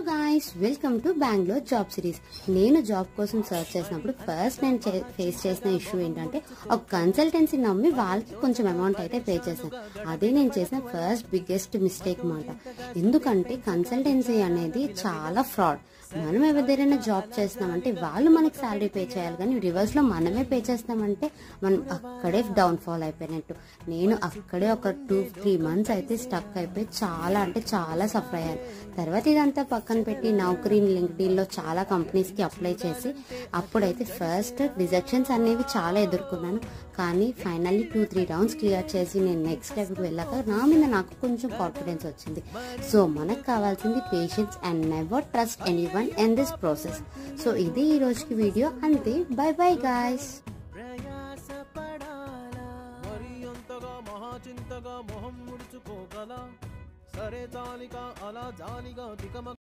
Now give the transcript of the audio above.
Guys welcome to Bangalore job series నేను job కోసం search చేసినప్పుడు ఫస్ట్ నేను ఫేస్ చేసిన ఇష్యూ ఏంటంటే ఒక కన్సల్టెన్సీ నమ్మి వాళ్ళకి కొంచెం అమౌంట్ అయితే పే చేశాను. అదే నేను చేసిన ఫస్ట్ బిగ్గెస్ట్ మిస్టేక్ మాట. ఎందుకంటే కన్సల్టెన్సీ అనేది చాలా ఫ్రాడ్. మనం ఎవరైనా జాబ్ చేస్తున్నామంటే వాళ్ళు మనకి శాలరీ పే చేయాలి, కానీ రివర్స్ లో మనమే పే చేస్తామంటే మనం అక్కడే డౌన్ ఫాల్ అయిపోయినట్టు. నేను అక్కడే ఒక 2-3 months అయితే స్టక్ అయిపోయి చాలా అంటే చాలా సఫర్ అయ్యాను. తర్వాత ఇదంతా పక్కన పెట్టి నౌకరీ లింక్డ్ఇన్ లో చాలా కంపెనీస్ కి అప్లై చేసి అప్పుడైతే ఫస్ట్ రిజెక్షన్స్ అనేవి చాలా ఎదుర్కొన్నాను. కానీ ఫైనల్లీ 2-3 rounds క్లియర్ చేసి నేను నెక్స్ట్ స్టెప్కి వెళ్ళాక నా మీద నాకు కొంచెం కాన్ఫిడెన్స్ వచ్చింది. సో మనకు కావాల్సింది patience and never trust anyone in this process. So ఇది ఈ రోజుకి వీడియో. అంతే, బై బై గాయ్స్. చింతగా మొహం ముడుచుకోగల సరే జాలిగా అలా జాలిగా తికమక